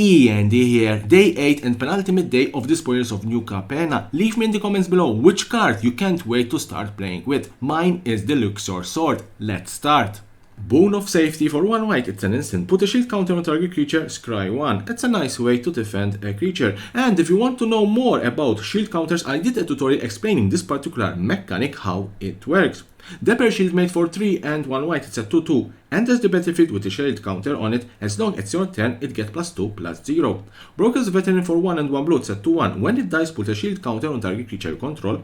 E.N.D here, day 8 and penultimate day of the spoilers of New Capenna. Leave me in the comments below which card you can't wait to start playing with. Mine is the Luxor Sword. Let's start. Boon of Safety for 1 white, it's an instant. Put a shield counter on target creature, scry 1. It's a nice way to defend a creature. And if you want to know more about shield counters, I did a tutorial explaining this particular mechanic, how it works. Dapper Shield made for 3 and 1 white, it's a 2-2. Enters the battlefield with a shield counter on it. As long as it's your turn, it gets +2/+0. Broker's Veteran for 1 and 1 blue, it's a 2-1. When it dies, put a shield counter on target creature you control.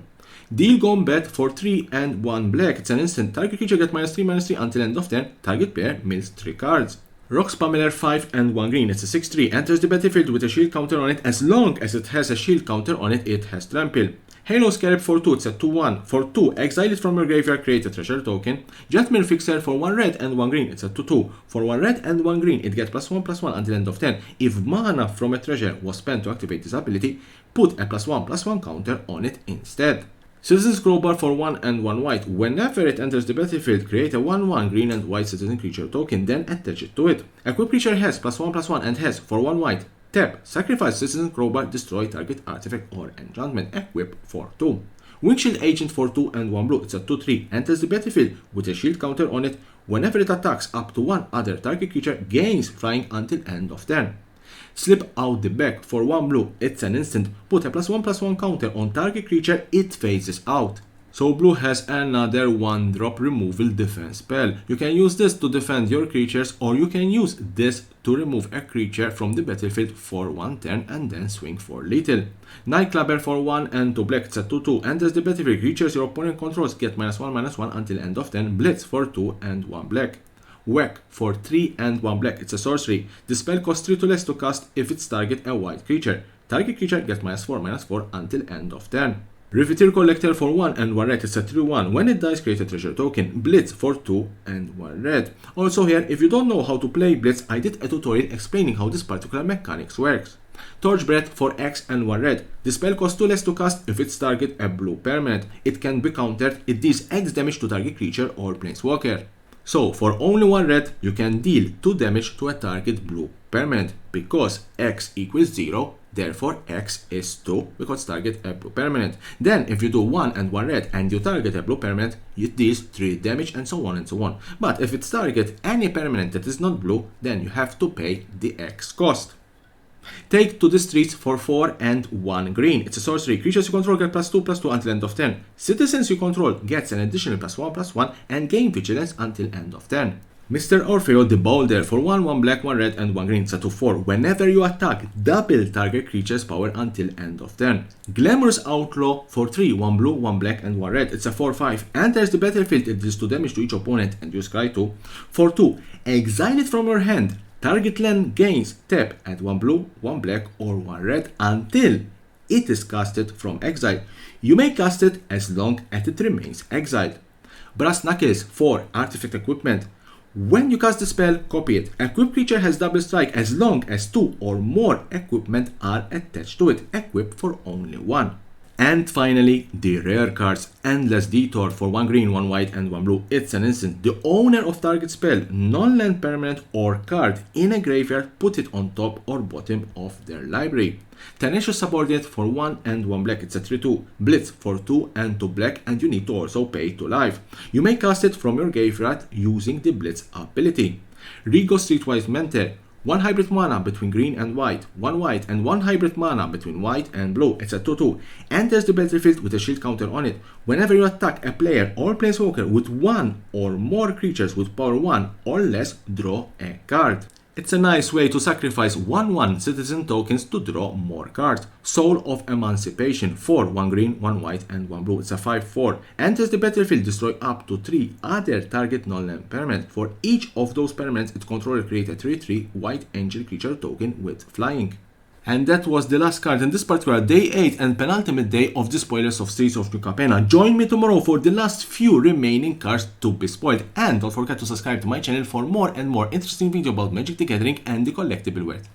Deal Gombat for 3 and 1 black, it's an instant. Target creature gets -3/-3 until end of turn. Target pair mills 3 cards. Rock Spammeler 5 and 1 green, it's a 6-3. Enters the battlefield with a shield counter on it. As long as it has a shield counter on it, it has trample. Halo Scarab for 2, it's a 2-1. For 2, exile it from your graveyard, create a treasure token. Jetmill Fixer for 1 red and 1 green, it's a 2-2. For 1 red and 1 green, it gets +1/+1 until end of turn. If mana from a treasure was spent to activate this ability, put a +1/+1 counter on it instead. Citizen's Crowbar for 1 and 1 white. Whenever it enters the battlefield, create a 1/1 green and white citizen creature token, then attach it to it. Equip creature has +1/+1 and has for 1 white. Tap, sacrifice Citizen Crowbar, destroy target artifact or enchantment. Equip for 2. Windshield Agent for 2 and 1 blue, it's a 2-3. Enters the battlefield with a shield counter on it. Whenever it attacks up to 1 other target creature, gains flying until end of turn. Slip Out the Back for 1 blue, it's an instant. Put a +1/+1 counter on target creature it phases out. So blue has another 1-drop removal defense spell. You can use this to defend your creatures, or you can use this to remove a creature from the battlefield for 1 turn and then swing for lethal. Nightclubber for 1 and 2 black, it's a 2-2. Enters the battlefield, creatures your opponent controls get -1/-1 until end of turn. Blitz for 2 and 1 black. Whack for 3 and 1 black, it's a sorcery. The spell costs 3 to less to cast if it's target a white creature. Target creature gets -4/-4 until end of turn. Riveteer Collector for 1 and 1 red, it's a 3-1. When it dies, create a treasure token. Blitz for 2 and 1 red. Also here, if you don't know how to play Blitz, I did a tutorial explaining how this particular mechanics works. Torch Breath for X and 1 red. The spell costs 2 less to cast if it's target a blue permanent. It can be countered. It deals X damage to target creature or planeswalker. So, for only 1 red, you can deal 2 damage to a target blue permanent, because X equals 0, therefore X is 2, because target a blue permanent. Then, if you do 1 and 1 red and you target a blue permanent, it deals 3 damage and so on and so on. But if it's target any permanent that is not blue, then you have to pay the X cost. Take to the Streets for 4 and 1 green. It's a sorcery. Creatures you control get +2/+2 until end of turn. Citizens you control gets an additional +1/+1 and gain vigilance until end of turn. Mr. Orfeo the Boulder for 1 black, 1 red and 1 green. It's a 2-4. Whenever you attack, double target creature's power until end of turn. Glamorous Outlaw for 3, 1 blue, 1 black and 1 red. It's a 4/5. Enters the battlefield, it deals 2 damage to each opponent and you scry 2. For 2, exile it from your hand. Target land gains, tap, add 1 blue, 1 black or 1 red until it is casted from exile. You may cast it as long as it remains exiled. Brass Knuckles for artifact equipment. When you cast the spell, copy it. Equip creature has double strike as long as 2 or more equipment are attached to it. Equip for only 1. And finally, the rare cards. Endless Detour for 1 green, 1 white and 1 blue. It's an instant. The owner of target spell, non-land permanent or card in a graveyard, put it on top or bottom of their library. Tenacious Subordinate for 1 and 1 black. It's a 3-2. Blitz for 2 and 2 black, and you need to also pay to life. You may cast it from your graveyard using the Blitz ability. Rigo Streetwise Mentor. 1 hybrid mana between green and white, 1 white and 1 hybrid mana between white and blue. It's a 2-2. Enters the battlefield with a shield counter on it. Whenever you attack a player or planeswalker with 1 or more creatures with power 1 or less, draw a card. It's a nice way to sacrifice 1/1 citizen tokens to draw more cards. Soul of Emancipation for 1 green, 1 white and 1 blue. It's a 5/4. Enters the battlefield, destroy up to 3 other target non-land permanent. For each of those permanents, its controller create a 3/3 white angel creature token with flying. And that was the last card in this particular day 8 and penultimate day of the spoilers of Streets of New Capenna. Join me tomorrow for the last few remaining cards to be spoiled. And don't forget to subscribe to my channel for more and more interesting videos about Magic the Gathering and the collectible world.